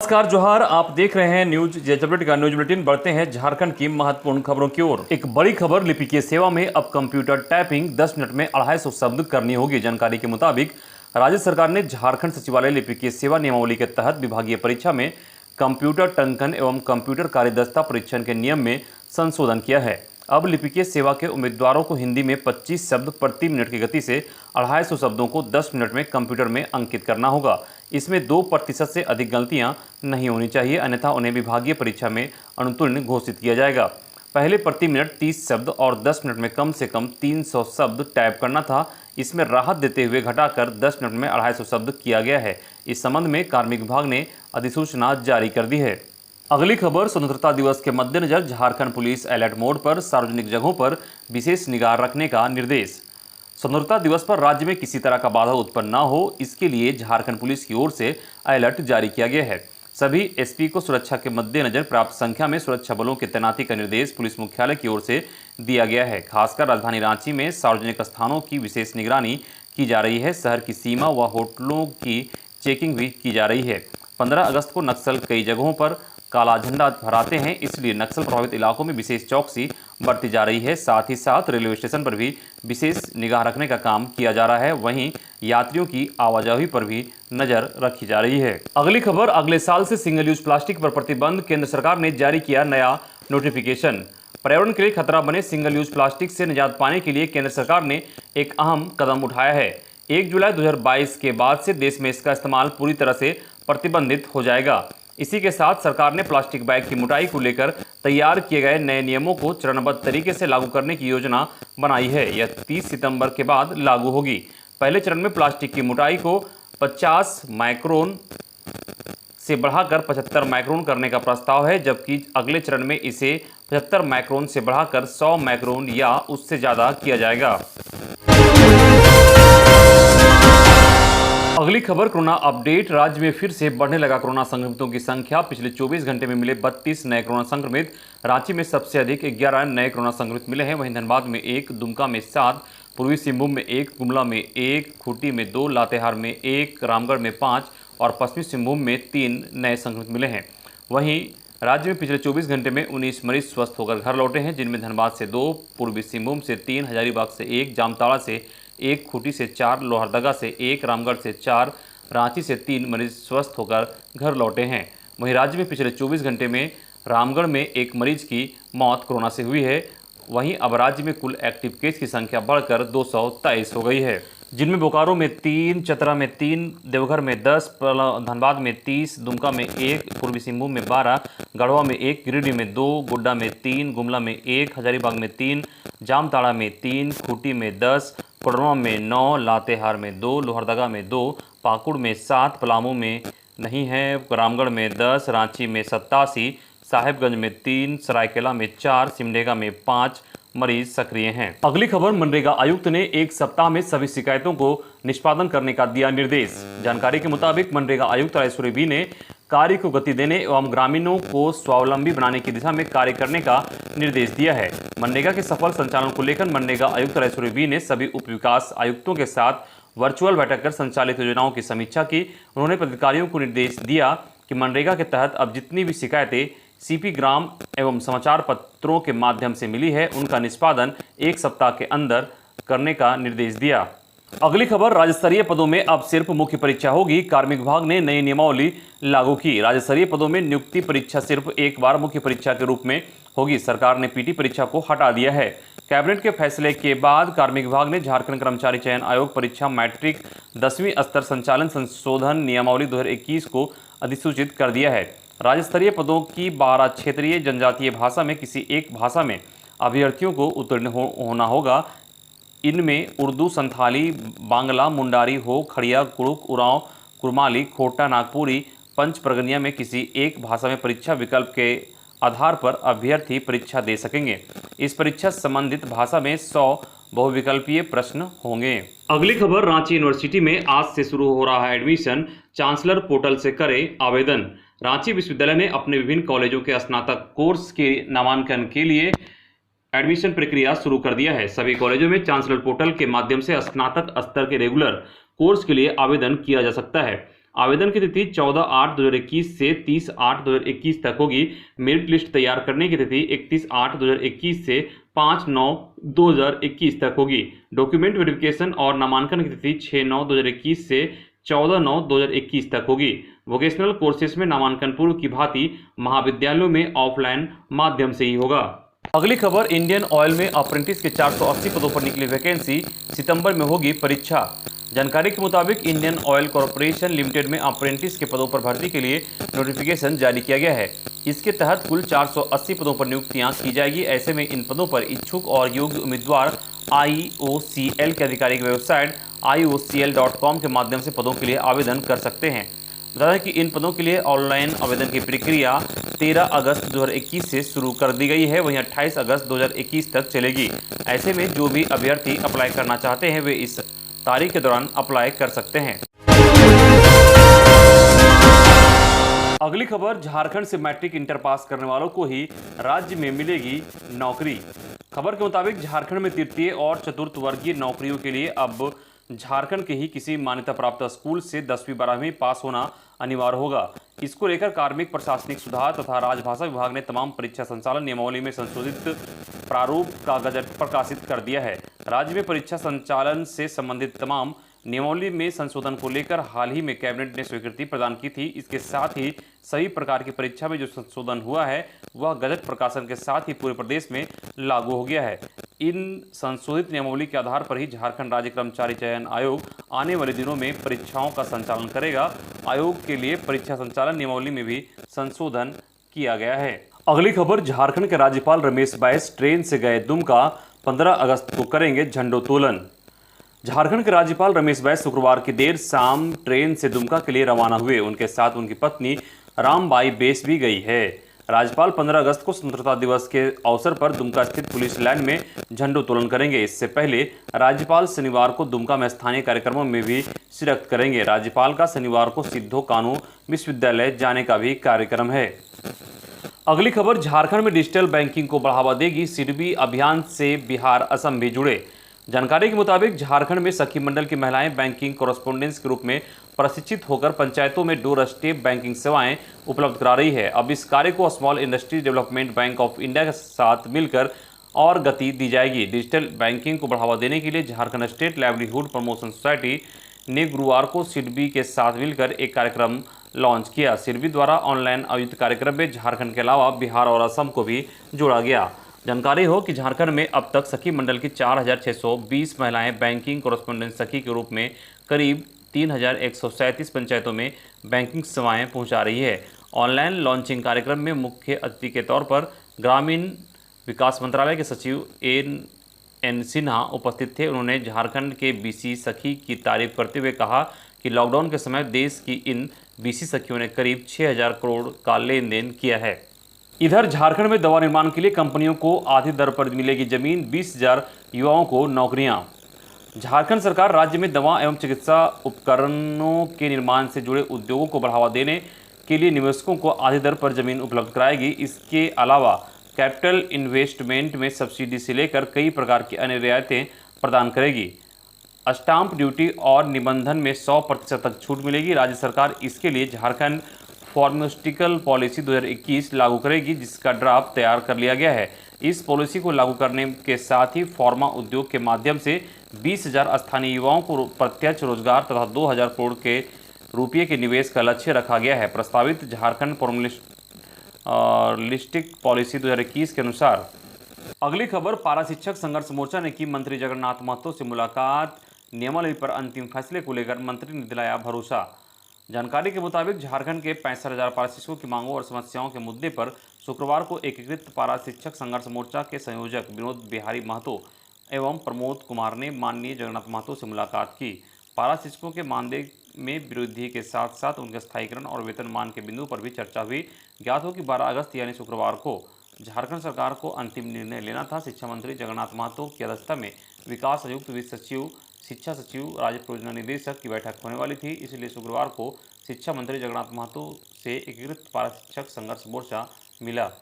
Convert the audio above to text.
नमस्कार जोहार, आप देख रहे हैं न्यूज जेजबलेट का न्यूज बुलेटिन। बढ़ते हैं झारखंड की महत्वपूर्ण खबरों की ओर। एक बड़ी खबर, लिपिकीय सेवा में अब कंप्यूटर टाइपिंग 10 मिनट में 250 शब्द करनी होगी। जानकारी के मुताबिक राज्य सरकार ने झारखंड सचिवालय लिपिकीय सेवा नियमावली के तहत विभागीय परीक्षा में कंप्यूटर टंकन एवं कंप्यूटर कार्यदक्षता परीक्षण के नियम में संशोधन किया है। अब लिपिकीय सेवा के उम्मीदवारों को हिंदी में 25 शब्द प्रति मिनट की गति से 250 शब्दों को 10 मिनट में कंप्यूटर में अंकित करना होगा। इसमें 2% से अधिक गलतियां नहीं होनी चाहिए, अन्यथा उन्हें विभागीय परीक्षा में अनुत्तीर्ण घोषित किया जाएगा। पहले प्रति मिनट 30 शब्द और 10 मिनट में कम से कम 300 शब्द टाइप करना था। इसमें राहत देते हुए घटाकर 10 मिनट में 250 शब्द किया गया है। इस संबंध में कार्मिक विभाग ने अधिसूचना जारी कर दी है। अगली खबर, स्वतंत्रता दिवस के मद्देनजर झारखंड पुलिस अलर्ट मोड पर, सार्वजनिक जगहों पर विशेष निगाह रखने का निर्देश। स्वतंत्रता दिवस पर राज्य में किसी तरह का बाधा उत्पन्न न हो, इसके लिए झारखंड पुलिस की ओर से अलर्ट जारी किया गया है। सभी एसपी को सुरक्षा के मद्देनजर पर्याप्त संख्या में सुरक्षा बलों की तैनाती का निर्देश पुलिस मुख्यालय की ओर से दिया गया है। खासकर राजधानी रांची में सार्वजनिक स्थानों की विशेष निगरानी की जा रही है। शहर की सीमा व होटलों की चेकिंग भी की जा रही है। 15 अगस्त को नक्सल कई जगहों पर काला झंडा फहराते हैं, इसलिए नक्सल प्रभावित इलाकों में विशेष चौकसी बरती जा रही है। साथ ही साथ रेलवे स्टेशन पर भी विशेष निगाह रखने का काम किया जा रहा है। वहीं यात्रियों की आवाजाही पर भी नजर रखी जा रही है। अगली खबर, अगले साल से सिंगल यूज प्लास्टिक पर प्रतिबंध, केंद्र सरकार ने जारी किया नया नोटिफिकेशन। पर्यावरण के लिए खतरा बने सिंगल यूज प्लास्टिक से निजात पाने के लिए केंद्र सरकार ने एक अहम कदम उठाया है। 1 जुलाई 2022 के बाद से देश में इसका इस्तेमाल पूरी तरह से प्रतिबंधित हो जाएगा। इसी के साथ सरकार ने प्लास्टिक बैग की मोटाई को लेकर तैयार किए गए नए नियमों को चरणबद्ध तरीके से लागू करने की योजना बनाई है। यह 30 सितंबर के बाद लागू होगी। पहले चरण में प्लास्टिक की मोटाई को 50 माइक्रोन से बढ़ाकर 75 माइक्रोन करने का प्रस्ताव है, जबकि अगले चरण में इसे 75 माइक्रोन से बढ़ाकर 100 माइक्रोन या उससे ज़्यादा किया जाएगा। अगली खबर, कोरोना अपडेट। राज्य में फिर से बढ़ने लगा कोरोना संक्रमितों की संख्या। पिछले 24 घंटे में मिले 32 नए कोरोना संक्रमित। रांची में सबसे अधिक 11 नए कोरोना संक्रमित मिले हैं। वहीं धनबाद में 1, दुमका में 7, पूर्वी सिंहभूम में 1, गुमला में 1, खूंटी में 2, लातेहार में 1, रामगढ़ में 5 और पश्चिमी सिंहभूम में 3 नए संक्रमित मिले हैं। वहीं राज्य में पिछले 24 घंटे में 19 मरीज स्वस्थ होकर घर लौटे हैं, जिनमें धनबाद से 2, पूर्वी सिंहभूम से 3, हजारीबाग से 1, जामताड़ा से 1, खूंटी से 4, लोहरदगा से 1, रामगढ़ से 4, रांची से 3 मरीज स्वस्थ होकर घर लौटे हैं। वहीं राज्य में पिछले 24 घंटे में रामगढ़ में 1 मरीज की मौत कोरोना से हुई है। वहीं अब राज्य में कुल एक्टिव केस की संख्या बढ़कर 223 हो गई है, जिनमें बोकारो में 3, चतरा में 3, देवघर में 10, धनबाद में 30, दुमका में 1, पूर्वी सिंहभूम में 12, गढ़वा में 1, गिरिडीह में 2, गोड्डा में 3, गुमला में 1, हजारीबाग में 3, जामताड़ा में 3, खूंटी में 10, कोडरमा में 9, लातेहार में 2, लोहरदगा में 2, पाकुड़ में 7, पलामू में नहीं है, रामगढ़ में 10, रांची में 87, साहेबगंज में 3, सरायकेला में 4, सिमडेगा में 5 मरीज सक्रिय हैं। अगली खबर, मनरेगा आयुक्त ने 1 सप्ताह में सभी शिकायतों को निष्पादन करने का दिया निर्देश। जानकारी के मुताबिक मनरेगा आयुक्त राजेश्वरी बी ने कार्य को गति देने एवं ग्रामीणों को स्वावलंबी बनाने की दिशा में कार्य करने का निर्देश दिया है। मनरेगा के सफल संचालन को लेकर मनरेगा आयुक्त राजेश्वरी बी ने सभी उप विकास आयुक्तों के साथ वर्चुअल बैठक कर संचालित योजनाओं की समीक्षा की। उन्होंने पदाधिकारियों को निर्देश दिया कि मनरेगा के तहत अब जितनी भी शिकायतें सीपी ग्राम एवं समाचार पत्रों के माध्यम से मिली है, उनका निष्पादन 1 सप्ताह के अंदर करने का निर्देश दिया। अगली खबर, राज्य स्तरीय पदों में अब सिर्फ मुख्य परीक्षा होगी। कार्मिक विभाग ने नई नियमावली लागू की। राज्य स्तरीय पदों में नियुक्ति परीक्षा सिर्फ एक बार मुख्य परीक्षा के रूप में होगी। सरकार ने पीटी परीक्षा को हटा दिया है। कैबिनेट के फैसले के बाद कार्मिक विभाग ने झारखंड कर्मचारी चयन आयोग परीक्षा मैट्रिक 10वीं स्तर संचालन संशोधन नियमावली 2021 को अधिसूचित कर दिया है। राज्य स्तरीय पदों की 12 क्षेत्रीय जनजातीय भाषा में किसी एक भाषा में अभ्यर्थियों को उत्तीर्ण होना होगा। इनमें उर्दू, संथाली, बांग्ला, मुंडारी, हो, खड़िया, कुड़ुक, उरांव, कुरमाली, खोटा, नागपुरी, पंच परगनिया में किसी एक भाषा में परीक्षा विकल्प के आधार पर अभ्यर्थी परीक्षा दे सकेंगे। इस परीक्षा संबंधित भाषा में 100 बहुविकल्पीय प्रश्न होंगे। अगली खबर, रांची यूनिवर्सिटी में आज से शुरू हो रहा है एडमिशन। चांसलर पोर्टल से करें आवेदन। रांची विश्वविद्यालय ने अपने विभिन्न कॉलेजों के स्नातक कोर्स के नामांकन के लिए एडमिशन प्रक्रिया शुरू कर दिया है। सभी कॉलेजों में चांसलर पोर्टल के माध्यम से स्नातक स्तर के रेगुलर कोर्स के लिए आवेदन किया जा सकता है। आवेदन की तिथि 14/8/2021 से 30/8/2021 तक होगी। मेरिट लिस्ट तैयार करने की तिथि 31/8/2021 से 5/9/2021 तक होगी। डॉक्यूमेंट वेरिफिकेशन और नामांकन की तिथि 6/9/2021 से 14/9/2021 तक होगी। वोकेशनल कोर्सेज में नामांकन पूर्व की भांति महाविद्यालयों में ऑफलाइन माध्यम से ही होगा। अगली खबर, इंडियन ऑयल में अप्रेंटिस के 480 पदों पर निकली वैकेंसी, सितंबर में होगी परीक्षा। जानकारी के मुताबिक इंडियन ऑयल कॉरपोरेशन लिमिटेड में अप्रेंटिस के पदों पर भर्ती के लिए नोटिफिकेशन जारी किया गया है। इसके तहत कुल 480 पदों पर नियुक्तियां की जाएगी। ऐसे में इन पदों पर इच्छुक और योग्य उम्मीदवार IOCL के आधिकारिक वेबसाइट iocl.com के माध्यम से पदों के लिए आवेदन कर सकते हैं। बता दें कि इन पदों के लिए ऑनलाइन आवेदन की प्रक्रिया 13 अगस्त 2021 से शुरू कर दी गई है, वहीं 28 अगस्त 2021 तक चलेगी। ऐसे में जो भी अभ्यर्थी अप्लाई करना चाहते हैं वे इस तारीख के दौरान अप्लाई कर सकते हैं। अगली खबर, झारखंड से मैट्रिक इंटर पास करने वालों को ही राज्य में मिलेगी नौकरी। खबर के मुताबिक झारखंड में तृतीय और चतुर्थ वर्गीय नौकरियों के लिए अब झारखंड के ही किसी मान्यता प्राप्त स्कूल से 10वीं 12वीं पास होना अनिवार्य होगा। इसको लेकर कार्मिक प्रशासनिक सुधार तथा राजभाषा विभाग ने तमाम परीक्षा संचालन नियमावली में संशोधित प्रारूप का गजट प्रकाशित कर दिया है। राज्य में परीक्षा संचालन से संबंधित तमाम नियमावली में संशोधन को लेकर हाल ही में कैबिनेट ने स्वीकृति प्रदान की थी। इसके साथ ही सभी प्रकार की परीक्षा में जो संशोधन हुआ है वह गजट प्रकाशन के साथ ही पूरे प्रदेश में लागू हो गया है। इन संशोधित नियमावली के आधार पर ही झारखंड राज्य कर्मचारी चयन आयोग आने वाले दिनों में परीक्षाओं का संचालन करेगा। आयोग के लिए परीक्षा संचालन नियमावली में भी संशोधन किया गया है। अगली खबर, झारखंड के राज्यपाल रमेश बैस ट्रेन से गए दुमका, 15 अगस्त को करेंगे झंडोत्तोलन। झारखंड के राज्यपाल रमेश बैस शुक्रवार की देर शाम ट्रेन से दुमका के लिए रवाना हुए। उनके साथ उनकी पत्नी रामबाई बैस भी गई है। राज्यपाल 15 अगस्त को स्वतंत्रता दिवस के अवसर पर दुमका स्थित पुलिस लाइन में झंडोत्तोलन करेंगे। इससे पहले राज्यपाल शनिवार को दुमका में स्थानीय कार्यक्रमों में भी शिरकत करेंगे। राज्यपाल का शनिवार को सिद्धो कानू विश्वविद्यालय जाने का भी कार्यक्रम है। अगली खबर, झारखंड में डिजिटल बैंकिंग को बढ़ावा देगी सिडबी अभियान से बिहार असम भी जुड़े। जानकारी के मुताबिक झारखंड में सखी मंडल की महिलाएं बैंकिंग कॉरेस्पोंडेंस के रूप में प्रशिक्षित होकर पंचायतों में डोर स्टेप बैंकिंग सेवाएं उपलब्ध करा रही है। अब इस कार्य को small industry development bank of India के साथ मिलकर और गति दी जाएगी। डिजिटल बैंकिंग को बढ़ावा देने के लिए Jharkhand state livelihood promotion society ने गुरुवार को सिडबी के साथ मिलकर एक कार्यक्रम लॉन्च किया। सिडबी द्वारा ऑनलाइन आयोजित कार्यक्रम में झारखंड के अलावा बिहार और असम को भी जोड़ा गया। जानकारी हो कि झारखंड में अब तक सखी मंडल की 4,620 महिलाएं बैंकिंग कॉरेस्पोंडेंस सखी के रूप में करीब 3,137 पंचायतों में बैंकिंग सेवाएं पहुंचा रही है। ऑनलाइन लॉन्चिंग कार्यक्रम में मुख्य अतिथि के तौर पर ग्रामीण विकास मंत्रालय के सचिव एन सिन्हा उपस्थित थे। उन्होंने झारखंड के बीसी सखी की तारीफ करते हुए कहा कि लॉकडाउन के समय देश की इन बीसी सखियों ने करीब 6,000 करोड़ का लेन देन किया है। इधर झारखंड में दवा निर्माण के लिए कंपनियों को आधी दर पर मिलेगी जमीन, 20,000 युवाओं को नौकरियां। झारखंड सरकार राज्य में दवा एवं चिकित्सा उपकरणों के निर्माण से जुड़े उद्योगों को बढ़ावा देने के लिए निवेशकों को आधी दर पर जमीन उपलब्ध कराएगी। इसके अलावा कैपिटल इन्वेस्टमेंट में सब्सिडी से लेकर कई प्रकार की अन्य रियायतें प्रदान करेगी। स्टाम्प ड्यूटी और निबंधन में 100% तक छूट मिलेगी। राज्य सरकार इसके लिए झारखंड फार्मास्यूटिकल पॉलिसी 2021 लागू करेगी, जिसका ड्राफ्ट तैयार कर लिया गया है। इस पॉलिसी को लागू करने के साथ ही फार्मा उद्योग के माध्यम से 20,000 स्थानीय युवाओं को प्रत्यक्ष रोजगार तथा 2,000 करोड़ के रुपये के निवेश का लक्ष्य रखा गया है। प्रस्तावित झारखंड फार्मास्यूटिकल पॉलिसी 2021 के अनुसार। अगली खबर, पारा शिक्षक संघर्ष मोर्चा ने की मंत्री जगन्नाथ महतो से मुलाकात। नियमावली पर अंतिम फैसले को लेकर मंत्री ने दिलाया भरोसा। जानकारी के मुताबिक झारखंड के 65,000 पारा शिक्षकों की मांगों और समस्याओं के मुद्दे पर शुक्रवार को एकीकृत पारा शिक्षक संघर्ष मोर्चा के संयोजक विनोद बिहारी महतो एवं प्रमोद कुमार ने माननीय जगन्नाथ महतो से मुलाकात की। पारा शिक्षकों के मानदेय में वृद्धि के साथ साथ उनके स्थायीकरण और वेतनमान के बिंदु पर भी चर्चा हुई। ज्ञात हो कि 12 अगस्त यानी शुक्रवार को झारखंड सरकार को अंतिम निर्णय लेना था। शिक्षा मंत्री जगन्नाथ महतो की अध्यक्षता में विकास आयुक्त, वित्त सचिव, शिक्षा सचिव, राज्य परियोजना निदेशक की बैठक होने वाली थी। इसलिए शुक्रवार को शिक्षा मंत्री जगन्नाथ महतो से एकीकृत पारा शिक्षक संघर्ष मोर्चा मिला।